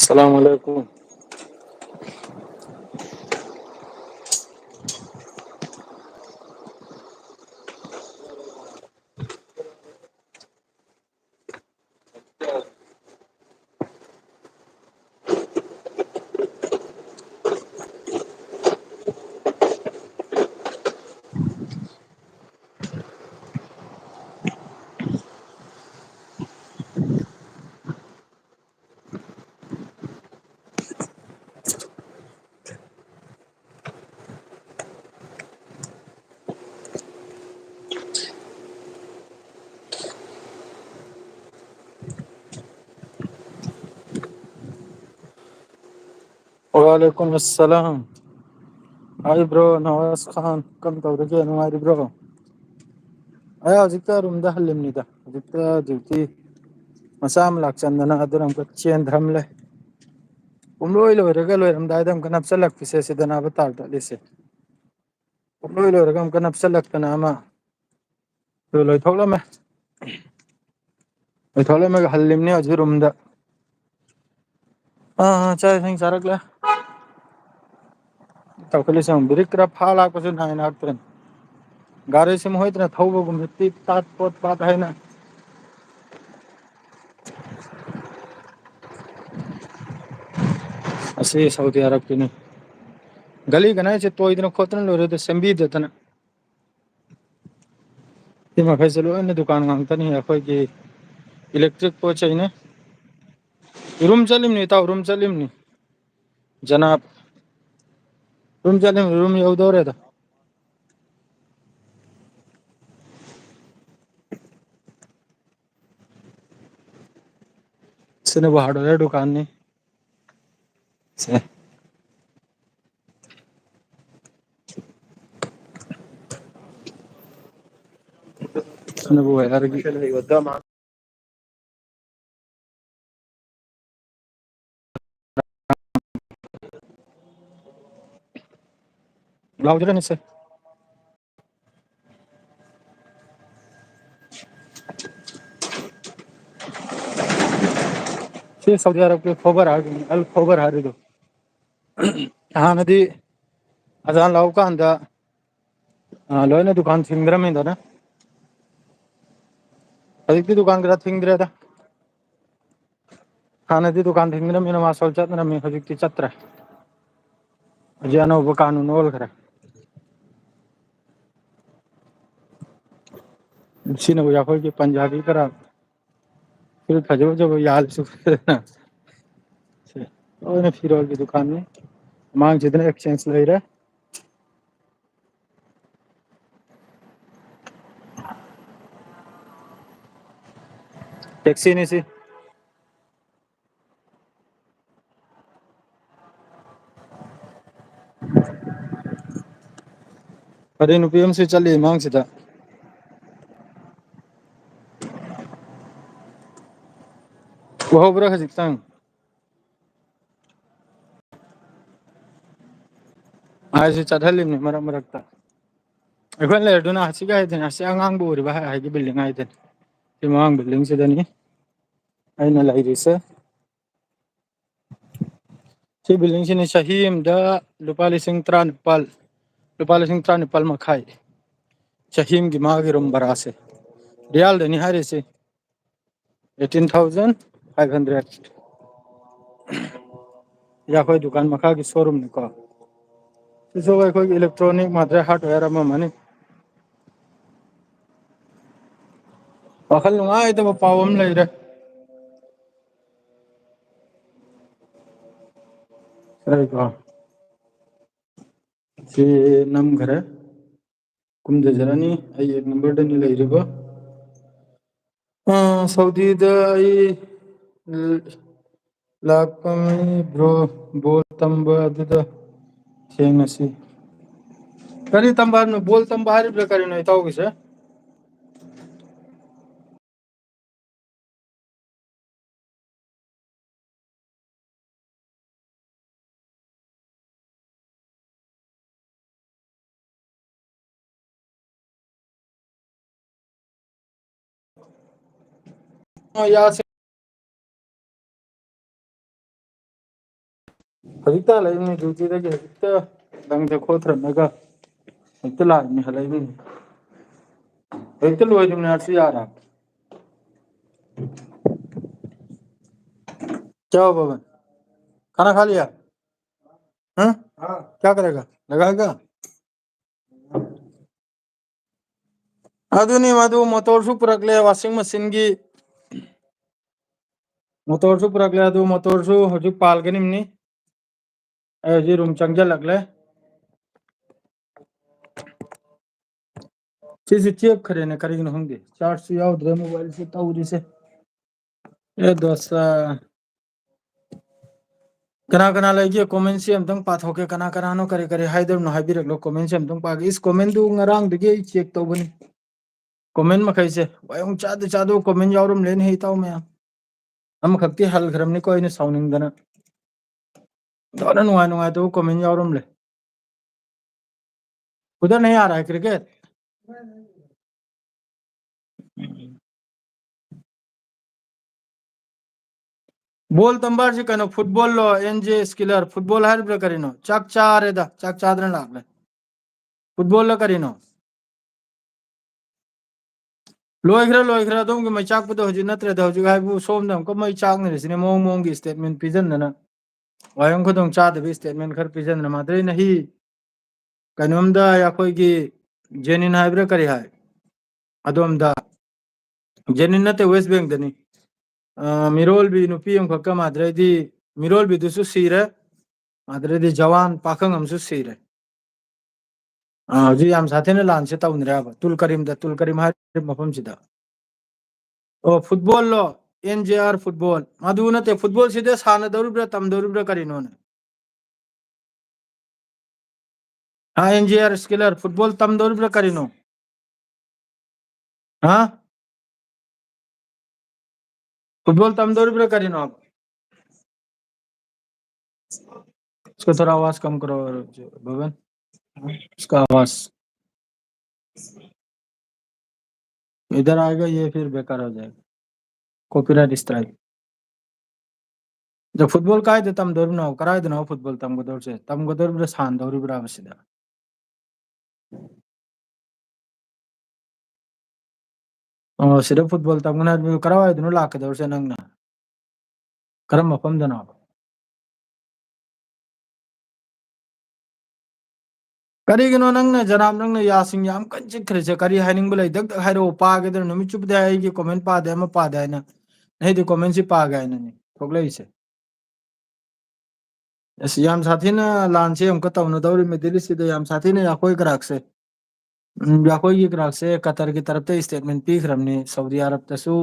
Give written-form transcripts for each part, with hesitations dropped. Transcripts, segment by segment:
अस्सलाम वालेकुम। वालेकुम अस्सलाम। हाय ब्रो, नवाज खान कम तौरगे नुंगाइरिब्रो? ꯑꯩ ꯍꯧꯖꯤꯛꯇ ꯔꯨꯝꯗ ꯍꯜꯂꯤꯝꯅꯤꯗ ꯍꯧꯖꯤꯛꯇ ꯗ꯭ꯌꯨꯇꯤ ꯃꯆꯥ ꯑꯃ ꯂꯥꯛꯆꯟꯗꯅ ꯑꯗꯨꯅ ꯑꯃꯨꯛꯀ ꯆꯦꯟꯊꯔꯝꯂꯦ꯫ ꯄꯨꯡꯂꯣꯏ ꯂꯣꯏꯔꯒ ꯂꯣꯏꯔꯝꯗꯥꯏꯗ ꯑꯃꯨꯛꯀ ꯅꯞꯁꯤꯜꯂꯛꯄꯁꯦ ꯁꯤꯗꯅꯥꯕ ꯇꯥꯜ ꯇꯠꯂꯤꯁꯦ꯫ ꯄꯨꯡꯂꯣꯏ ꯂꯣꯏꯔꯒ ꯑꯃꯨꯛꯀ ꯅꯞꯁꯤꯜꯂꯛꯇꯅ ꯑꯃ ꯂꯣꯏꯊꯣꯛꯂꯝꯃꯦ꯫ ꯂꯣꯏꯊꯣꯛꯂꯝꯃꯒ ꯍꯜꯂꯤꯝꯅꯦ ꯍꯧꯖꯤꯛ ꯔꯨꯝꯗ꯫ ꯆꯥꯛ ꯏꯁꯤꯡ ꯆꯥꯔꯛꯂꯦ꯫ ꯇꯧꯈꯠꯂꯤꯁꯦ ꯌꯦꯡꯉꯨ ꯕ꯭ꯔꯦꯛ ꯈꯔ ꯐꯥ ꯂꯥꯛꯄꯁꯨ ꯅꯥꯏꯅꯔꯛꯇ꯭ꯔꯦ꯫ ꯒꯥꯔꯤꯁꯤ ꯃꯈꯣꯏꯗꯅ ꯊꯧꯕꯒꯨꯝꯕ ꯇꯤꯠ ꯇꯥꯠ ꯄꯣꯠ ꯄꯥꯠ ꯍꯥꯏꯅ ꯑꯁꯤ ꯁꯥꯎꯗꯤ ꯑꯔꯕꯀꯤꯅꯤ꯫ ꯒꯂꯤ ꯒꯅꯥꯏꯁꯦ ꯇꯣꯏꯗꯅ ꯈꯣꯠꯇꯅ ꯂꯣꯏꯔꯦꯗ ꯁꯦꯝꯕꯤꯗꯗꯅ꯫ ꯁꯤ ꯃꯈꯩꯁꯦ ꯂꯣꯏꯅ ꯗꯨꯀꯥꯟ ꯉꯥꯛꯇꯅꯤ ꯑꯩꯈꯣꯏꯒꯤ ꯏꯂꯦꯛꯇ꯭ꯔꯤꯛ ꯄꯣꯠ ꯆꯩꯅꯤ꯫ ꯔꯨꯝ ꯆꯠꯂꯤꯝꯅꯤ ꯏꯇꯥꯎ ꯔꯨꯝ ꯆꯠꯂꯤꯝꯅꯤ ꯖꯅꯥꯕ꯫ ꯔꯨꯝ ꯆꯠꯂꯤꯝꯅꯤ ꯔꯨꯝ ꯌꯧꯗꯧꯔꯦꯗ꯫ ꯁꯤꯅꯕꯨ ꯍꯥꯔꯗꯋꯦꯌꯔ ꯗꯨꯀꯥꯟꯅꯤ꯫ ꯁꯦ ꯁꯤꯅꯕꯨ ꯋꯦꯌꯔꯒꯤ ꯂꯥꯎꯗ꯭ꯔꯦꯅꯦꯁꯦ꯫ ꯁꯤ ꯁꯥꯎꯗꯤ ꯑꯔꯕꯀꯤ ꯈꯣꯕꯔ ꯍꯥꯏꯔꯤꯅꯤ ꯑꯜ ꯈꯣꯕꯔ ꯍꯥꯏꯔꯤꯗꯣ꯫ ꯍꯥꯟꯅꯗꯤ ꯑꯖꯥꯟ ꯂꯥꯎꯕ ꯀꯥꯟꯗ ꯂꯣꯏꯅ ꯗꯨꯀꯥꯟ ꯊꯤꯡꯗ꯭ꯔꯝꯃꯤꯗꯅ꯫ ꯍꯧꯖꯤꯛꯇꯤ ꯗꯨꯀꯥꯟ ꯈꯔ ꯊꯤꯡꯗ꯭ꯔꯦꯗ꯫ ꯍꯥꯟꯅꯗꯤ ꯗꯨꯀꯥꯟ ꯊꯤꯡꯗ꯭ꯔꯝꯃꯤꯅ ꯃꯥꯁꯣꯜ ꯆꯠꯅꯔꯝꯃꯤ ꯍꯧꯖꯤꯛꯇꯤ ꯆꯠꯇ꯭ꯔꯦ꯫ ꯍꯧꯖꯤꯛ ꯑꯅꯧꯕ ꯀꯥꯅꯨꯟ ꯑꯣꯟꯈ꯭ꯔꯦ꯫ ꯁꯤꯅꯕꯨ ꯑꯩꯈꯣꯏꯒꯤ ꯄꯟꯖꯥꯕꯤ ꯈꯔ ꯐꯨꯔꯤꯠ ꯐꯖ ꯐꯖꯕ ꯌꯥꯜꯂꯦ ꯂꯣꯏꯅ ꯐꯤꯔꯣꯜꯒꯤ ꯗꯨꯀꯥꯟꯅꯤ ꯃꯃꯥꯡꯁꯤꯗꯅ ꯑꯦꯛꯆꯦꯟꯁ ꯂꯩꯔꯦ꯫ ꯇꯦꯛꯁꯤꯅꯤ ꯁꯤ꯫ ꯑꯗꯩ ꯅꯨꯄꯤ ꯑꯃꯁꯨ ꯆꯠꯂꯤ ꯃꯃꯥꯡꯁꯤꯗ꯫ ꯎꯍꯧꯕ꯭ꯔꯥ ꯈꯖꯤꯛꯇꯪ꯫ ꯑꯩꯁꯨ ꯆꯠꯍꯜꯂꯤꯝꯅꯤ ꯃꯔꯛ ꯃꯔꯛꯇ꯫ ꯑꯩꯈꯣꯏꯅ ꯂꯩꯔꯤꯗꯨꯅ ꯑꯁꯤꯒ ꯍꯥꯏꯗꯅꯤ ꯑꯁꯤ ꯑꯉꯥꯡꯕ ꯎꯔꯤꯕ ꯍꯥꯏꯒꯤ ꯕꯤꯜꯗꯤꯡ ꯍꯥꯏꯗꯨꯅꯤ꯫ ꯁꯤ ꯃꯃꯥꯡ ꯕꯤꯜꯗꯤꯡꯁꯤꯗꯅꯤ ꯑꯩꯅ ꯂꯩꯔꯤꯁꯦ꯫ ꯁꯤ ꯕꯤꯜꯗꯤꯡꯁꯤꯅꯤ ꯆꯍꯤ ꯑꯃꯗ ꯂꯨꯄꯥ ꯂꯤꯁꯤꯡ ꯇꯔꯥꯅꯤꯄꯥꯜ ꯂꯨꯄꯥ ꯂꯤꯁꯤꯡ ꯇꯔꯥꯅꯤꯄꯥꯜ ꯃꯈꯥꯏ ꯆꯍꯤ ꯑꯃꯒꯤ ꯃꯥꯒꯤ ꯔꯨꯝ ꯕꯔꯥꯁꯦ ꯔꯤꯌꯥꯜꯗꯅꯤ ꯍꯥꯏꯔꯤꯁꯤ 18,500 ꯑꯩꯈꯣꯏ ꯗꯨꯀꯥꯟ ꯃꯈꯥꯒꯤ ꯁꯣꯔꯨꯝꯅꯤꯀꯣ ꯁꯤꯁꯨ ꯑꯩꯈꯣꯏꯒꯤ ꯏꯂꯦꯛꯇ꯭ꯔꯣꯅꯤꯛ ꯃꯥꯗꯔ ꯍꯥꯔꯗꯋꯦꯌꯔ ꯑꯃꯅꯤ ꯋꯥꯈꯜ ꯅꯨꯡꯉꯥꯏꯇꯕ ꯄꯥꯎ ꯑꯃ ꯂꯩꯔꯦ ꯀꯣ ꯁꯤ ꯅꯝꯈꯔꯦ ꯀꯨꯝꯗꯖꯔꯅꯤ ꯑꯩ 1 ꯅꯝꯕꯔꯗꯅꯤ ꯂꯩꯔꯤꯕ ꯁꯥꯎꯗꯤꯗ ꯑꯩ ꯂꯥꯛꯄ ꯃꯤ ꯕ꯭ꯔꯣ ꯕꯣꯜ ꯇꯝꯕ ꯑꯗꯨꯗ ꯊꯦꯡꯅꯁꯤ ꯀꯔꯤ ꯇꯝꯕ ꯍꯥꯏꯕꯅꯣ ꯕꯣꯜ ꯇꯝꯕ ꯍꯥꯏꯔꯤꯕ꯭ꯔꯥ ꯀꯔꯤꯅꯣ ꯏꯇꯥꯎꯒꯤꯁꯦ ꯌꯥꯁꯦ ꯍꯧꯖꯤꯛꯇ ꯂꯩꯕꯅꯤ ꯗ꯭ꯌꯨꯇꯤꯗꯒꯤ ꯍꯧꯖꯤꯛꯇ ꯂꯪꯗ ꯈꯣꯠꯊꯔꯝꯃꯒ ꯍꯧꯖꯤꯛꯇ ꯂꯥꯛꯏꯅꯤ ꯍꯜꯂꯛꯏꯅꯤ ꯍꯧꯖꯤꯛꯇ ꯂꯣꯏꯗ꯭ꯔꯤꯕꯅꯦ ꯍꯥꯔꯁꯨ यार क्या हुआ बबन खाना खा लिया हाँ क्या करेगा लगाएगा अदुनी मधु मोटरसु पुरकले वाशिंग मशीन की मोटरसु पुरकले अदु मोटरसु हजु पालगनिमनी हजु रूम चंगजलकले सिसि चेप खरेने करिगनो होंगे चार्ज से याउद्रे मोबाइल से तौरिसे ए दोस्ता कना कना लेके कमेंट से अमतंग पाथोके कना कनानो करे करे हाइदरनो हाइबिरकलो कमेंट से अमतंग पागे इस कमेंट दु ngरंग दगे चेक तौबनी कमेंट मखैसे वायम चादु चादु कमेंट यावरम लेन हे ताव मैं हम खक्ति हल खरमनी को इने साउनिंग दना दोना नुआ नुआ तो कमेंट यावरम ले उधर नहीं आ रहा है क्रिकेट बॉल तंबार से कनो फुटबॉल लो एनजे स्किलर फुटबॉल हर ब्र करिनो चक चारेदा चक चादरन लागले फुटबॉल लो करिनो लोइग्रा दोम के मै चाक पदो हजि नत्रे द हजि हाइबु सोम दम को मै चाक ने सिने मोंग मोंग की स्टेटमेंट पिजन ना वायम को दम चा दे स्टेटमेंट खर पिजन ना मादरे नहीं कनोमदा या कोई की जेनिन हाइब्रा करी हाय अदोमदा जेनिन नते वेस्ट बैंक दनी मिरोल भी नुपी हम खक्का मादरे दी मिरोल भी दुसु सीरे मादरे दी जवान पाखंग हमसु सीरे जी हम साथे ने लान से ताउनरे अब तुल करीम हाय मफम सिदा ओ फुटबॉल लो एनजेआर फुटबॉल मधु नते फुटबॉल सिदे साना दरुब्रा तम दरुब्रा करिनो ने हाँ एनजेआर स्किलर फुटबॉल तम दरुब्रा करिनो हाँ फुटबॉल तम दरुब्रा करिनो आप इसको थोड़ा आवाज कम करो भवन इसका आवाज इधर आएगा ये फिर बेकार हो जाएगा कॉपीराइट स्ट्राइक जब फुटबॉल का है तम दौर ना कराए देना फुटबॉल तम को दौर से तम को दौर शान दौर बराबर सीधा सिर्फ फुटबॉल तम को ना कराए देना लाके दौर से नंग ना करम मफम देना करीगनो नंग ने जनाब नंग ने यासिंग याम कंचिक खरेसे करी हाइनिंग बुलाई दग दग हाइरो पा के दर नमी चुप दे आई की कमेंट पा दे म पा दे ना नहीं तो कमेंट से पा गए ना थोगले से ऐसे याम साथी ना लान से हमको तब न दौर में दिल्ली से याम साथी ने या कोई ग्राहक से या कोई ये ग्राहक से कतर की तरफ से स्टेटमेंट पी खरमनी सऊदी अरब तसु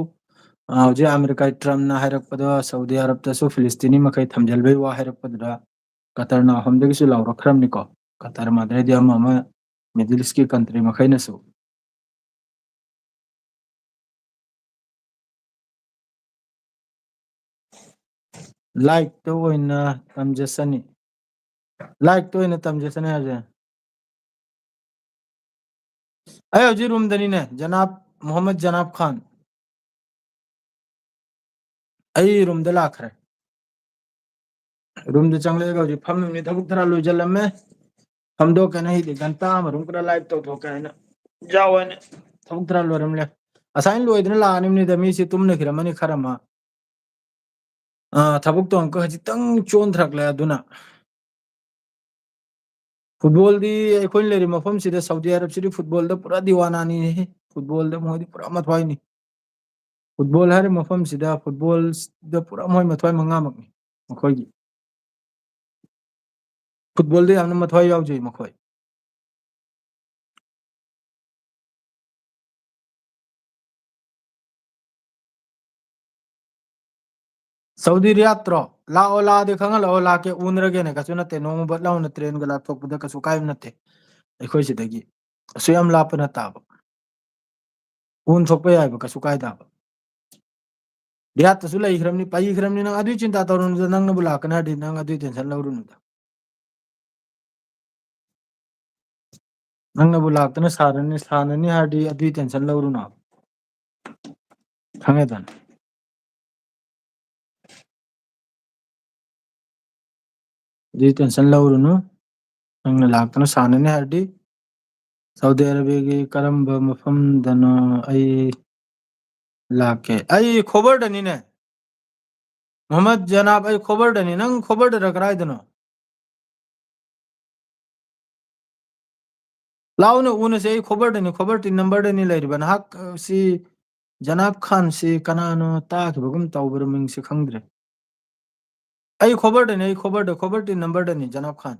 जे अमेरिका ट्रम्प ना हाइरकपदो सऊदी अरब तसु फिलिस्तीनी मखै थमजलबे वा हाइरकपदरा कतर ना हमदगिसु लाउरखरमनिको कतर मादरेदी अमा मिडिल ईस्ट की कंट्री मखैनसु लाइक तो ओइना तमजसनी लाइक तो ओइना तमजसनी हाजे अय हजि रूम दनी ने जनाब मोहम्मद जनाब खान अई रूम द लाखरे रूम द चंगलेगा हजि फम नि थबुक थरा लोजलमे हमदो के नहीं दे घंटा रूम करा लाइव तो ठोके है ना जाओ ने थबुक थरा लोरमले असाइन लोइदना लानिमनि द मी सि तुमने खिरमनि खरमा थबुक तो अंक हजितंग चोन थरकले अदुना फुटबॉल दी अखोइन लेरि मफम सिदा Saudi Arab Sidi football the पूरा दीवाना नि है फुटबॉल द मोदी पूरा मथवाई नि फुटबॉल हर मफम सिदा फुटबॉल द पूरा मोय मथवाई मंगा मकनी मखोई फुटबॉल द यामना मथवाई यावजै मखोई सऊदी रियात्रो लाओ ला दे खंगा लाओ ला के उनरगे ने कसु नते नोंग बदलाव न ट्रेन गला थोकबद कसु कायम नते अखोई सिदगी सुयम लापना ताब उन थोकपे याब कसु काय दाब रियात तसु लइखरमनि पाइखरमनि नंग अदुई चिंता तौरन नंग न बुला कना दि नंग अदुई टेंशन लौरुनु नंग न बुला तने सारनी हादी अदुई टेंशन लौरुनु खंगे दन दी टेंशन लौरुनु नंगना लाक्तना सानने हरदी सऊदी अरबिया की करंब मफमदनो आई लाके आई खबर दनी ने मोहम्मद जनाब आई खबर दनी नंग खबर दरा कराइदनो लाउने उने से आई खबर ती नंबर दनी लेरिबन हक सी जनाब खान से कनानो ताखिबगुम तौबर मिंग से खंगद्रे आई खबर ती नंबर दनी जनाब खान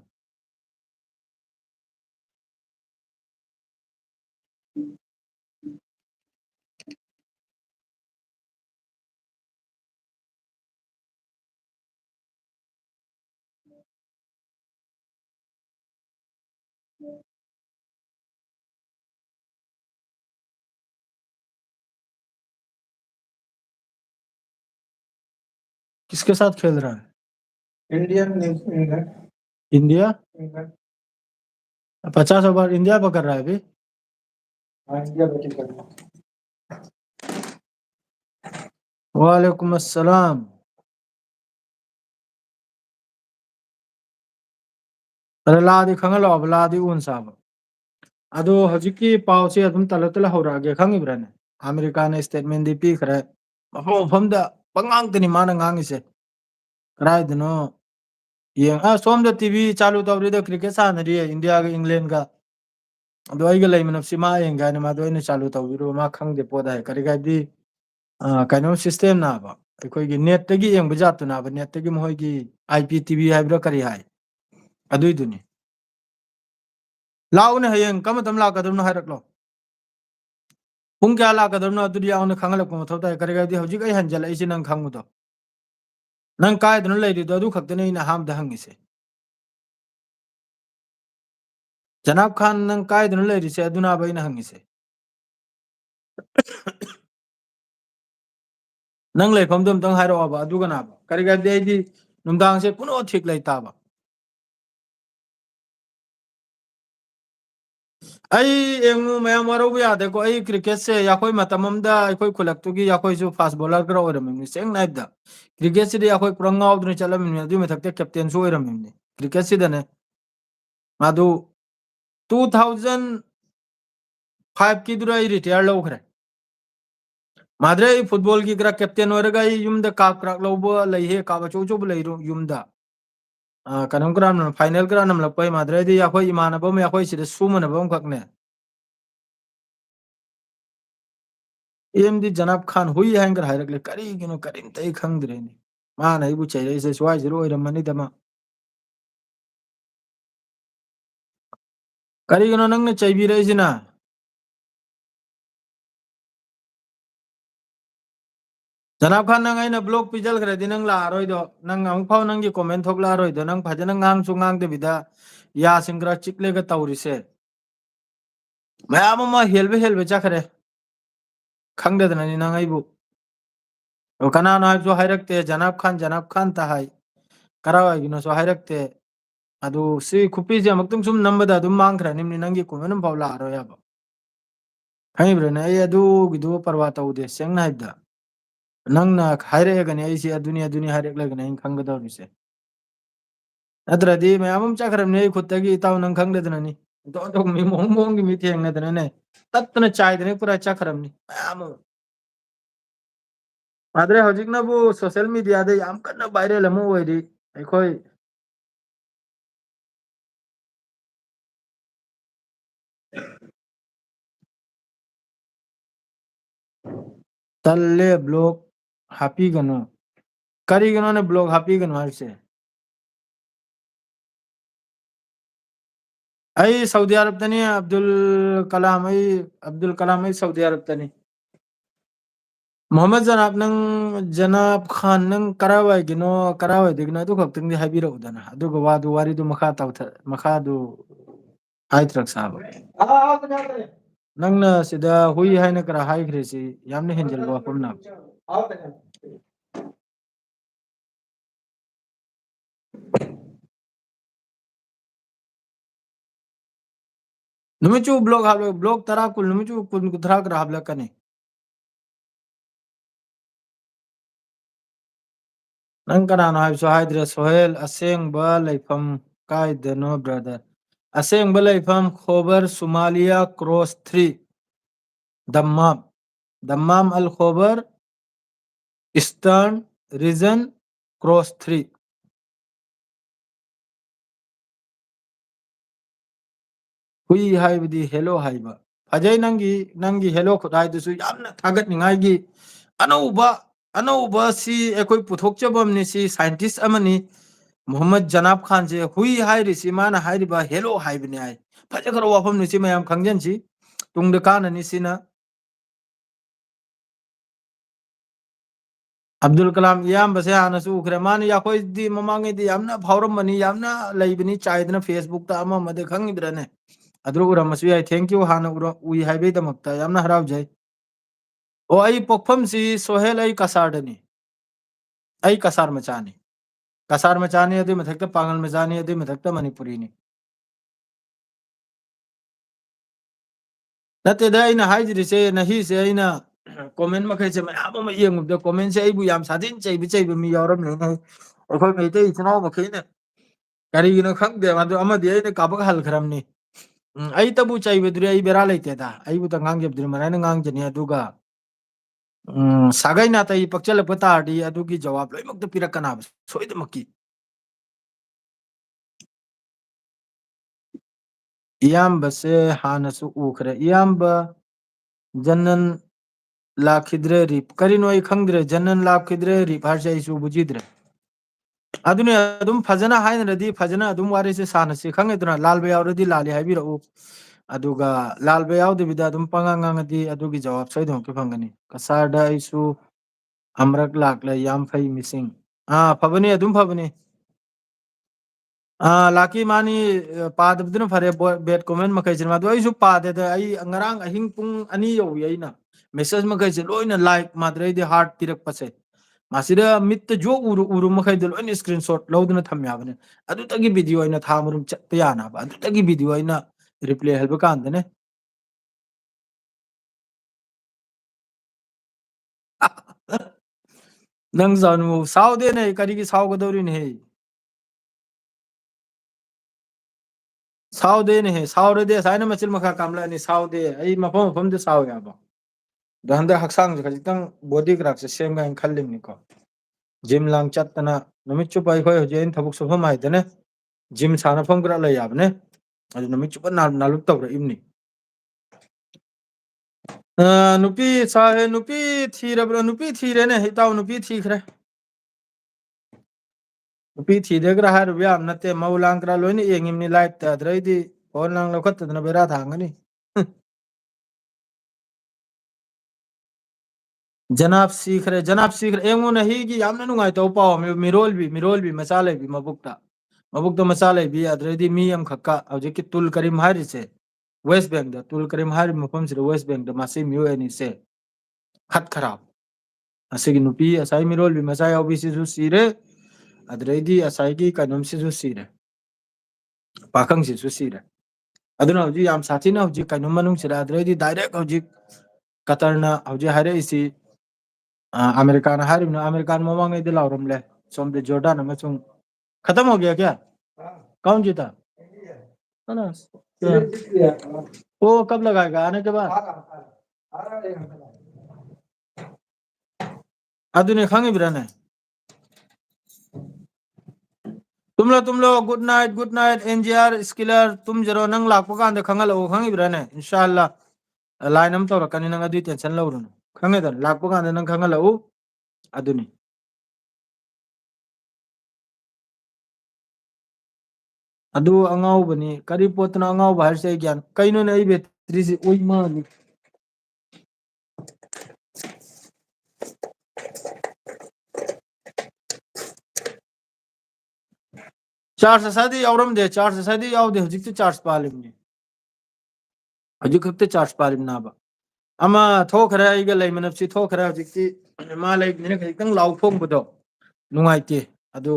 किसके साथ खेल रहा है इंडिया 50 ओवर इंडिया पकड़ रहा है अभी वालेकुम अस्सलाम अरे लादी खंगलो अब लादी उन साब अदो हजिकी पाउसे अदुम तलतल हौरागे खंगिब्राने अमेरिका ने स्टेटमेंट दी पीखरे मफम मफमदा पंगांगतनी माना ngangiसे कराइदनो ये सोमदा टीवी चालू तौरीदा क्रिकेट सानरी इंडिया का इंग्लैंड का अदो आइगा लेमनफ सिमा येंगाने मादो इन चालू तौबिरो मा खंगदे पोदा है करिगादी कनो सिस्टम नाबा अखोइगी नेट तगी येंग बजातु नाबा नेट तगी मोइगी आईपीटीवी हाइब्रा करी हाई अदुइदुनी लाउने हयेंग कमतम लाकदमनो हाइरकलो पुंग क्या लाकदमनो अदुदी याउने खंगलक मथौता करिगादी हौजिक आई हंजल इसी नंग खंगुदो नंग कायदनो लेरिदो अदु खक्तने इन हामदा हंगिसे जनाब खान नंग कायदनो लेरिसे अदुना बाइना हंगिसे नंग लेफमदो अमतंग हाइरओबा अदुगा नाबा करिगादी आइदी नुमदांग से पुनो ठीक लेताबा आई एंगु मयाम वारो यादे को आई क्रिकेट से या कोई मतममदा कोई खुलक्तुगी या कोई जो फास्ट बॉलर करा ओरमिनी सेंग नाइदा क्रिकेट से या कोई पुरंगा उदने चलमिनी अदु मेथक्ते कैप्टन सो ओरमिनी क्रिकेट से दने मादु 2005 की दुरा रिटायर लौखरे माद्रे फुटबॉल की करा कैप्टन ओरगा युमदा काप क्राक लौबो लइहे काबा चौचौब लइरो युमदा कनम करा फाइनल करा नम लपय माद्रे दी या कोई इमानबम या कोई सिरे सुमनबम खकने एमदी जनाब खान हुई हैंगर हायरकले करीगिनो करीमतई खंगद्रेनी माना इबु चैरेसे स्वाय जिरो ओरमनी दमा करीगिनो नंगने चैबिरेसिना जनाब खान नंग आइना ब्लॉक पिजल खरेदी नंग लारोइदो नंग अमुफाव नंगी कमेंट थोक लारोइदो नंग फजन ngang su ngang de bida ya singra chikle ga taurise mayam ma helbe chakre khangde dana ni nang aibu o kana na jo hairakte janab khan ta hai karawa gino so hairakte adu si khupi je maktum sum nambada dum mangkhra nimni nangi kumenum pawla aro ya ba hai bre na ai adu gidu parwa taude seng na ibda nang na haire ga ne ai si aduni hairek la ga ne khangga dawrise नत्रदी ma'am चक्रमने खुत्तगी इताव नंग खंगदननी दो मी मोंगी मी थेंगनदने तत्तन चायदने पूरा चक्रमनी ma'am आदरे हजिकनबु social media दे याम कन्न viral अमु ओइरी अखोय तल्ले ब्लॉग हापी गनो करी गनो ने ब्लॉग हापी गनो हालसे आई सऊदी अरब तनी अब्दुल कलाम आई सऊदी अरब तनी मोहम्मद जनाब खान नंग करावाय गिनो करावाय दिगना दु खक्तंग दि हाबिरो उदना अदु वादु वारी दु मखा तावथ मखा दु हाइत्रक साब नंगना सिदा हुई हाइना करा हाइग्रेसी यामने हेंजल बा पमना नुमिचु ब्लॉग हाबले ब्लॉग तरा कुल नुमिचु कुन कुथरा करा हाबला कने ꯅꯪ ꯀꯅꯥꯅꯣ ꯍꯥꯏꯕꯁꯨ ꯍꯥꯏꯗ꯭ꯔꯦ ꯁꯣꯍꯦꯜ ꯑꯁꯦꯡꯕ ꯂꯩꯐꯝ ꯀꯥꯏꯗꯅꯣ ꯕ꯭ꯔꯗꯔ ꯑꯁꯦꯡꯕ ꯂꯩꯐꯝ ꯈꯣꯕꯔ ꯁꯨꯃꯥꯂꯤꯌꯥ ꯀ꯭ꯔꯣꯁ 3 दम्माम अल खोबर ईस्टर्न रीजन क्रॉस 3 हुई हाइबदी हेलो हाइबा फजै नंगी हेलो खुदाइदुसु यामना थागतनिंगाइगी अनौबा अनौबा सी एकोई पुथोकचबमनि सी साइंटिस्ट अमनि मोहम्मद जनाब खान से हुई हाइरिसी माना हाइरिबा हेलो हाइबनि हाइ फजखरो वाफम निसी मयाम खंगजनसी तुंगद काननि सिना अब्दुल कलाम इयाम्बसे हानसु उखरे माने याखोइदी ममांगेदी यामना फावरमबनी यामना लैबनी चाइदना फेसबुक ता अमा मदे खंगिद्रने अद्रु उरमसु याइ थैंक यू हाना उइ हाइबेदमक्ता यामना हरावजै ओ आई पोखफमसी सोहेल आई कसारदनी आई कसार मचानी कसार मचानी अदुइ मथक्ता पांगल मचानी अदुइ मथक्ता मणिपुरीनी नतेदा अइना हाइजरिसे नहीसे अइना कमेंट मखैसे मयाम अमा येंगुबदा कमेंट से अइबु याम सादिन चैबि मी यावरमने नै अखोइ मैतै इचनाव मखैने करिगिनो खंगदे अदु अमदि अइना काबक हलखरमनी अइ तबु चैबदुरे अइ बेरा लैतेदा अइबु त ngangjabdri मराइना ngangjani अदुगा सागै नातै पक्चलप तारदी अदुगी जवाब लोइमक्ता पिरक्कनाब सोइदमक्की इयाम्बसे हानसु उखरे इयाम्बा जनन लाखिद्रे रिप करिनो अइ खंगद्रे जनन लाखिद्रे रिप हारसे अइसु बुजिद्रे अदुने अदुम फजना हाइनरदी फजना अदुम वारिसे सानसे खंगेदना लालबे यावरदी लाली हाइबिरउ अदुगा लालबे यावदबिदा अदुम पंगांगांगदी अदुगी जवाब सोइदमक्की फंगनी कसारदा अइसु अमरक लाकले याम फै मिसिंग फबनी अदुम फबनी लाकी मानी पादबदुना फरे बेट कमेंट मखैसे मादु अइसु पादेदा अइ ngarang ahing pung ani yowi aina message मखैसे लोइना लाइक माद्रैदि हार्ट पिरक्पसे मासिदा मित्त जो उरु उरु मखैदो लोइना स्क्रीनशॉट लौदुना थम्याबने अदुतगी वीडियो अइना थामरुम चत्प यानाबा अदुतगी वीडियो अइना रिप्ले हेल्ब कांदने नंग जानु साउदे ने करिगी साउगदौरिने हे साउदे ने साउरदे साइना मचिल मखा कामलानि साउदे अइ मफम मफमदे साउ याबा दहंदा हक्सांग से खजितंग बॉडी क्राक से सेमगा इन खल्लिमनिको जिम लांग चत्तना नुमित चुप अइखोइ होजेन थबुक सुफम आइदने जिम सानफम ग्रा लै याबने अदु नुमित चुप नालुक तौरा इमनि नुपी साहे नुपी थीरब्रा नुपी थीरेने हिताउ नुपी थीखरे नुपी थीदेग्रा हारुबे याम नते मौलांकरा लोइने येंगिमनि लाइफ ता अद्रैदि फोन लांग लखतदना बेरा थांगनी जनाब सीखरे एंगो नहीं कि यामना नुंगाइ तौ पाव मिरोल भी मचा लेबि मबुक्ता मचा लेबि अद्रैदि मी अम खक्का हौजिकि तुल करीम हारिसे वेस्ट बैंक दा तुल करीम हारि मफम सिदा वेस्ट बैंक दा मासे मियो एनी से खत खराब असिगी नुपी असाई मिरोल भी मचा यावबि सिजु सीरे अद्रैदि असाईगी कनम सिजु सीरे पाखंग सिजु सीरे अदुना हौजि याम साथिना हौजि कनम मनुंग सिदा अद्रैदि direct हौजि कतरना हौजि हाइरइसी American हारिबना American ममांगैदि लाउरमले Somde Jordan अमसुंग खत्म हो गया क्या कौन जीता खलास वो कब लगाएगा आने के बाद अदुने खंगिब्राने तुम लोग गुड नाइट एनजीआर स्किलर तुम जरो नंग लापो कांदे खंगल ओ खंगिब्राने इंशाल्लाह लाइन हम तौरकनी नंग अदुई टेंशन लौरुनु खंगेदन लापो कांदे नंग खंगल ओ अदुनी अदु अंगाउबनी करी पोतना अंगाउब हारसे ज्ञान कइनो ने बेटरी से ओइ मानी चार्ज सादी यावरमदे चार्ज सादी यावदे हजिकते चार्ज पालिमनी हजिक खक्ते चार्ज पालिम नाबा अमा थोखरे आइगा लैमनबसी थोखरे हजिकती मा लैबनिने खजितंग लाउथोंबदो नुंगाइते अदु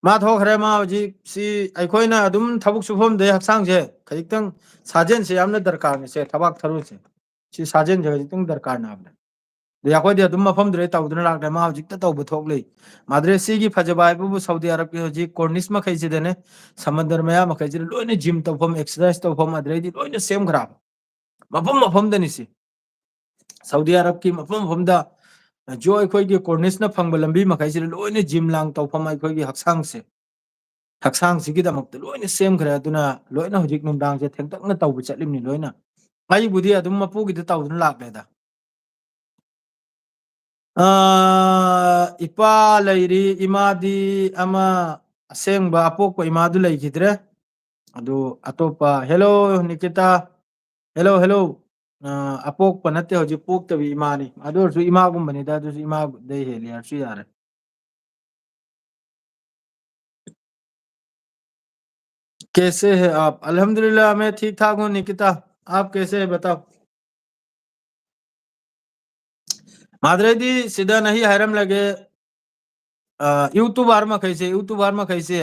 मा थोखरे मा हजिक सी अइखोइना अदुम थबुक सुफमदे हक्सांगसे खजितंग साजेन से यामना दरकार से थबाक थरुसे सी साजेन जे खजितंग दरकार नाबने ꯑꯩꯈꯣꯏꯗꯤ ꯑꯗꯨꯝ ꯃꯐꯝꯗꯨꯗꯩ ꯇꯧꯗꯨꯅ ꯂꯥꯛꯂꯦ ꯃꯥ ꯍꯧꯖꯤꯛꯇ ꯇꯧꯕ ꯊꯣꯛꯂꯛꯏ ꯃꯥꯗ꯭ꯔꯦ ꯁꯤꯒꯤ ꯐꯖꯕ ꯍꯥꯏꯕꯕꯨ ꯁꯥꯎꯗꯤ ꯑꯔꯕꯀꯤ ꯍꯧꯖꯤꯛ ꯀꯣꯔꯅꯤꯁ ꯃꯈꯩꯁꯤꯗꯅꯦ ꯁꯃꯨꯗ꯭ꯔ ꯃꯌꯥ ꯃꯈꯩꯁꯤꯗ ꯂꯣꯏꯅ ꯖꯤꯝ ꯇꯧꯐꯝ ꯑꯦꯛꯁꯔꯁꯥꯏꯁ ꯇꯧꯐꯝ ꯑꯗꯩꯗꯤ ꯂꯣꯏꯅ ꯁꯦꯝꯈ꯭ꯔꯕ ꯃꯐꯝ ꯃꯐꯝꯗꯅꯤ ꯁꯤ ꯁꯥꯎꯗꯤ ꯑꯔꯕꯀꯤ ꯃꯐꯝ ꯃꯐꯝꯗ ꯖꯣ ꯑꯩꯈꯣꯏꯒꯤ ꯀꯣꯔꯅꯤꯁꯅ ꯐꯪꯕ ꯂꯝꯕꯤ ꯃꯈꯩꯁꯤꯗ ꯂꯣꯏꯅ ꯖꯤꯝ ꯂꯥꯡ ꯇꯧꯐꯝ ꯑꯩꯈꯣꯏꯒꯤ ꯍꯛꯆꯥꯡꯁꯤꯒꯤꯗꯃꯛꯇ ꯂꯣꯏꯅ ꯁꯦꯝꯈ꯭ꯔꯦ ꯑꯗꯨꯅ ꯂꯣꯏꯅ ꯍꯧꯖꯤꯛ ꯅꯨꯡꯗꯥꯡꯁꯦ ꯊꯦꯡꯇꯛꯅ ꯇꯧꯕ ꯆꯠꯂꯤꯕꯅꯤ ꯂꯣꯏꯅ ꯑꯩꯕꯨꯗꯤ ꯑꯗꯨꯝ ꯃꯄꯨꯒꯤꯗ ꯇꯧꯗꯨꯅ ꯂꯥꯛꯂꯦꯗ ꯏꯄꯥ ꯂꯩꯔꯤ ꯏꯃꯥꯗꯤ ꯑꯃ ꯑꯁꯦꯡꯕ ꯑꯄꯣꯛꯄ ꯏꯃꯥꯗꯨ ꯂꯩꯈꯤꯗ꯭ꯔꯦ ꯑꯗꯨ ꯑꯇꯣꯞꯄ ꯍꯦꯜꯂꯣ ꯅꯤꯀꯤꯇꯥ ꯍꯦꯜꯂꯣ ꯍꯦꯜꯂꯣ ꯑꯄꯣꯛꯄ ꯅꯠꯇꯦ ꯍꯧꯖꯤꯛ ꯄꯣꯛꯇꯕꯤ ꯏꯃꯥꯅꯤ ꯑꯗꯨ ꯑꯣꯏꯔꯁꯨ ꯏꯃꯥꯒꯨꯝꯕꯅꯤꯗ ꯑꯗꯨꯁꯨ इमादꯩ हेले ꯍꯥꯏꯔꯁꯨ यारे कैसे है आप अल्हम्दुलिल्लाह मैं ठीक ठाक हूँ निकिता आप कैसे है बताओ मादरेदी सीधा नहीं हैरम लगे यूट्यूबर मखैसे यूट्यूबर मखैसे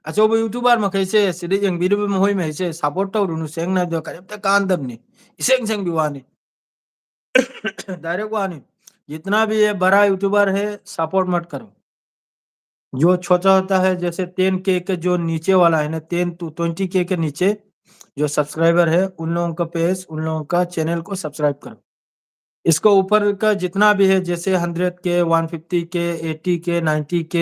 अचौब यूट्यूबर मखैसे सिदा यंगबिरब महोय मैसे सपोर्ट तौरुनु सेंगना दो करेक्ट कांदबनी इसेंग सेंग बिवानी डायरेक्ट वानी जितना भी ये बड़ा यूट्यूबर है सपोर्ट मत करो जो छोटा होता है जैसे 10K के जो नीचे वाला है ना 10 to 20K के नीचे जो सब्सक्राइबर है उन लोगों का पेज उन लोगों का चैनल को सब्सक्राइब करो इसको ऊपर का जितना भी है जैसे 100K 150K 80K 90K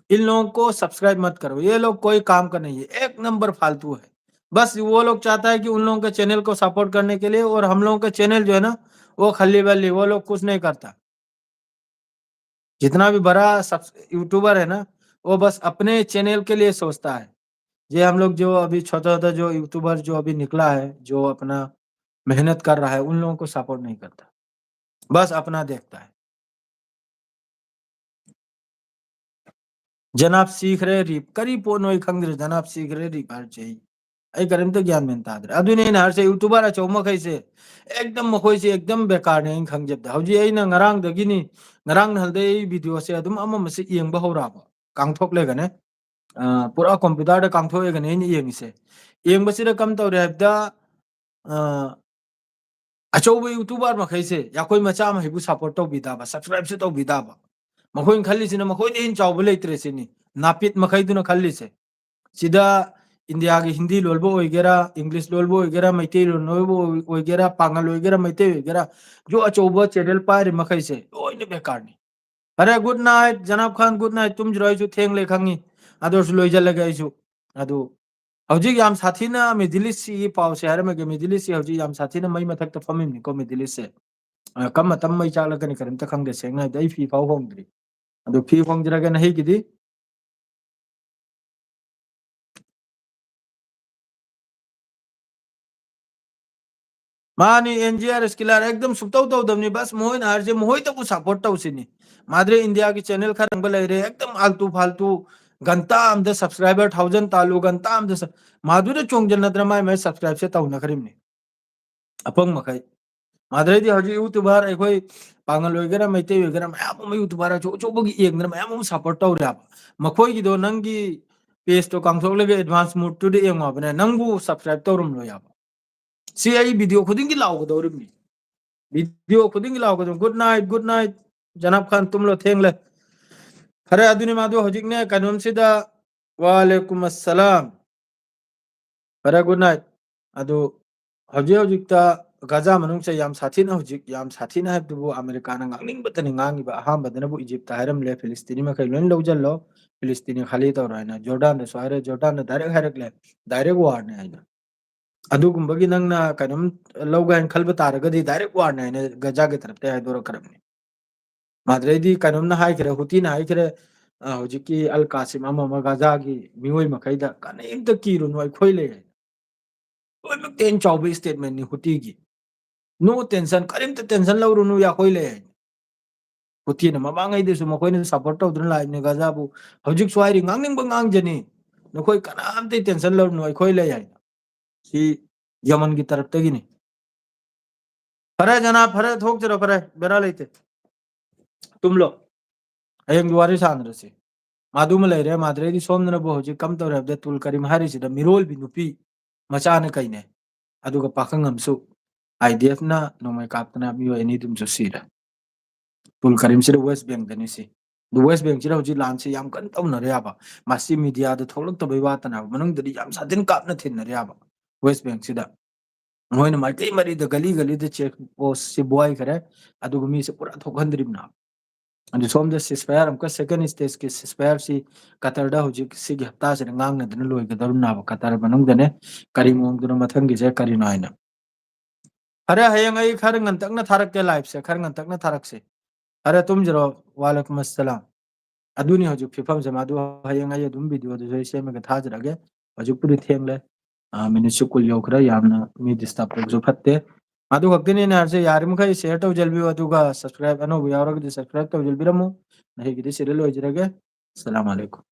इन लोगों को सब्सक्राइब मत करो ये लोग कोई काम का नहीं है एक नंबर फालतू है बस वो लोग चाहता है कि उन लोगों के चैनल को सपोर्ट करने के लिए और हम लोगों का चैनल जो है ना वो खल्ली बल्ली वो लोग कुछ नहीं करता जितना भी बड़ा यूट्यूबर है ना वो बस अपने चैनल के लिए सोचता है ये हम लोग जो अभी छोटा छोटा जो यूट्यूबर जो अभी निकला है जो अपना मेहनत कर रहा है उन लोगों को सपोर्ट नहीं करता बस अपना देखता है जनाब सीख रहे रीप करी पोनो खंग्रे जनाब सीख रहे रीप हर चाहिए अई करीम तो ज्ञान में तादरे अदुने हर से यूट्यूबर अचौम कैसे एकदम मखोई से एकदम बेकार ने खंजब हौजी अइना ngarang दगिनी ngarang हलदे वीडियो से अदुम अमम से येंग बहौराबा कांगथोक लेगने पूरा कंप्यूटर कांगथोएगने येंग से येंग बसिदा कम तौरे हबदा अचौब यूट्यूबर मखैसे याकोई मचा महिबु सपोर्ट तौबिदाबा सब्सक्राइब से तौबिदाबा मखोइन खल्लिसिना मखोइन इन चावब लेत्रे सिनी नापित मखैदुना खल्लिसे सिदा इंडिया की हिंदी लोलबो ओइगेरा इंग्लिश लोलबो ओइगेरा मैते लोलबो ओइगेरा पांगल ओइगेरा मैते ओइगेरा जो अचौब चैनल पारे मखैसे लोइने बेकारनी अरे गुड नाइट जनाब खान गुड नाइट तुम जराइसु थेंग ले खंगी अदोस लोइजलगे आइसु अदु हौजिक याम साथीना मिडिलिस सी पाउसे हारमगे मिडिलिस सी हौजिक याम साथीना मई मथक त फमिमनि को मिडिलिस से कम मतम मई चालगनि करमता खंगे सेंगना दई फी फाउ होंगद्री अदु फी होंगजरगे नहीं गिदी मानी एनजीआर स्किलर एकदम सुतौ तौ दमनी बस मोहन हारजे मोहय तबु सपोर्ट तौसिनी माद्रे इंडिया की चैनल खरंग लेरे एकदम आलतू फालतू घंटा आमदा सब्सक्राइबर 1000 तालु घंटा आमदा माधुरे चोंगजन नद्र माय मैं सब्सक्राइब से तौ नखरिमनी अपंग मखै माद्रे दी हजि यूट्यूबर एखोय पांगल ओइगेरा मैते ओइगेरा मयाम यूट्यूबर जो जोबगी येंगना मयाम सपोर्ट तौरे मखोय गिदो नंगी पेज तो कांगथोक लेगे एडवांस मोड टू दे येंगवाबने नंगबु सब्सक्राइब तौरम लो याब सी आई वीडियो खुदिंगी लाउगदौरिमनी वीडियो खुदिंगी लाउगदौ गुड नाइट जनाब खान तुम लो थेंग ले खरे अदुनि मादो हजिकने कनोम सिदा वालेकुम अस्सलाम खरे गुड नाइट अदु हजि हजिकता गाजा मनुंग से याम साथीना हजिक याम साथीना हैबदुबु अमेरिका ना ngang बतनि ngangi ba aham badana bu Egypt Hiram ले फिलिस्तीनी मखै लोन लौजल्लो फिलिस्तीनी खाली तौरायना जॉर्डन ने स्वारे जॉर्डन ने डायरेक्ट हायरक ले डायरेक्ट वार ने आइना अदुगुंबगी नंगना कनम लौगाइन खलबा तारगदी डायरेक्ट वार ने आइना गजा के तरफ ते हायदोर करमनी माद्रेदी कनम ना हायखरे हुती ना हायखरे हजिकी अल कासिम अमा गजा की मिवोय मखैदा कनेम त कीरुन वाय खोइले लोइमक तेन चावबे स्टेटमेंट नि हुती की नो टेंशन करीम त टेंशन लौरुनु या खोइले हुती ना मबांगै देसु मखोइन सपोर्ट तौदुन लाइने गजाबु हजिक स्वाइरी ngangningba ngangjani नखोय कनाम ते टेंशन लौरुनु वाय खोइले याय सी यमन की तरफ तगिनी फरे जना फरे थोक जरो फरे बेरा लेते तुम लो हयंग दुवारी सानरसे मादुम लेरे माद्रेदी सोमनबो हजिक कम तौरे हबदे तुल करीम हारिसिदा मिरोल बि नुपी मचाने कइने अदुगा पाखंग हमसु आईडीएफ ना नोमय कापतना मियो एनी तुम जो सीरा ꯇꯨꯜ ꯀꯔꯤꯝꯁꯤꯗ ꯋꯦꯁ ꯕꯦꯡꯛꯗꯅꯤ ꯁꯤ ꯑꯗꯨ ꯋꯦꯁ ꯕꯦꯡꯛꯁꯤꯗ ꯍꯧꯖꯤꯛ ꯂꯥꯟꯁꯤ ꯌꯥꯝ ꯀꯟꯅ ꯇꯧꯅꯔꯦ ꯌꯥꯕ ꯃꯁꯤ ꯃꯤꯗꯤꯌꯥꯗ ꯊꯣꯛꯂꯛꯇꯕꯩ ꯋꯥꯇꯅ ꯃꯅꯨꯡꯗꯗꯤ ꯌꯥꯝ ꯁꯥꯊꯤꯟ ꯀꯥꯞꯅ ꯊꯤꯟꯅꯔꯦ ꯌꯥꯕ ꯋꯦꯁ ꯕꯦꯡꯛꯁꯤꯗ ꯃꯣꯏꯅ ꯃꯥꯏꯀꯩ ꯃꯔꯤꯗ ꯒꯂꯤ ꯒꯂꯤꯗ ꯆꯦꯛ ꯄꯣꯁꯁꯤ ꯕꯣꯏꯈꯔꯦ ꯑꯗꯨꯒ ꯃꯤꯁꯦ ꯄꯨꯔꯥ ꯊꯣꯛꯍꯟꯗ꯭ꯔꯤꯕꯅ ꯑꯗꯨ ꯁꯣꯝꯗ ꯁꯤꯁꯐꯥꯌꯔ ꯑꯃꯨꯛꯀ ꯁꯦꯀꯦꯟ ꯁ꯭ꯇꯦꯖꯀꯤ ꯁꯤꯁꯐꯥꯌꯔꯁꯤ ꯀꯇꯔꯗ ꯍꯧꯖꯤꯛ ꯁꯤꯒꯤ ꯍꯞꯇꯥꯁꯤꯗ ꯉꯥꯡꯅꯗꯅ ꯂꯣꯏꯒꯗꯧꯔꯤꯕꯅꯥꯕ ꯀꯇꯔ ꯃꯅꯨꯡꯗꯅꯦ ꯀꯔꯤ ꯃꯑꯣꯡꯗꯨꯅ ꯃꯊꯪꯒꯤꯁꯦ ꯀꯔꯤꯅꯣ ꯍꯥꯏꯅ ꯐꯔꯦ ꯍꯌꯦꯡ ꯑꯩ ꯈꯔ ꯉꯟꯇꯛꯅ ꯊꯥꯔꯛꯀꯦ ꯂꯥꯏꯐꯁꯦ ꯈꯔ ꯉꯟꯇꯛꯅ ꯊꯥꯔꯛꯁꯦ ꯐꯔꯦ ꯇꯨꯝꯖꯔꯣ ꯋꯥꯂꯩꯀꯨꯝ ꯑꯁꯁꯂꯥꯝ ꯑꯗꯨꯅꯤ ꯍꯧꯖꯤꯛ ꯐꯤꯕꯝꯁꯦ ꯃꯗꯨ ꯍꯌꯦꯡ ꯑꯩ ꯑꯗꯨꯝ ꯚꯤꯗꯤꯑꯣꯗꯨꯁꯨ ꯑꯩ ꯁꯦꯝꯃꯒ ꯊꯥꯖꯔꯛꯑꯒꯦ ꯍꯧꯖꯤꯛꯄꯨꯗꯤ ꯊꯦꯡꯂꯦ ꯃꯤꯅꯤꯠꯁꯨ ꯀꯨꯜ ꯌꯧꯈ꯭ꯔꯦ ꯌꯥꯝꯅ ꯃꯤ ꯗꯤꯁꯇꯔꯕ ꯇꯧꯕꯁꯨ ꯐꯠꯇꯦ ꯑꯗꯨ ꯈꯛꯇꯅꯤ ꯑꯩꯅ ꯍꯥꯏꯔꯤꯁꯦ ꯌꯥꯔꯤꯃꯈꯩ ꯁꯦꯌꯔ ꯇꯧꯖꯤꯟꯕꯤꯌꯨ ꯑꯗꯨꯒ ꯁꯕꯁꯀ꯭ꯔꯥꯏꯕ ꯑꯅꯧꯕ ꯌꯥꯎꯔꯒꯗꯤ ꯁꯕꯁꯀ꯭ꯔꯥꯏꯕ ꯇꯧꯖꯤꯟꯕꯤꯔꯝꯃꯨ ꯑꯩꯒꯤꯗꯤ ꯁꯤꯗ ꯂꯣꯏꯖꯔꯒꯦ ꯑꯁꯁꯂꯥꯃꯨ ꯑꯂꯩꯀꯨꯝ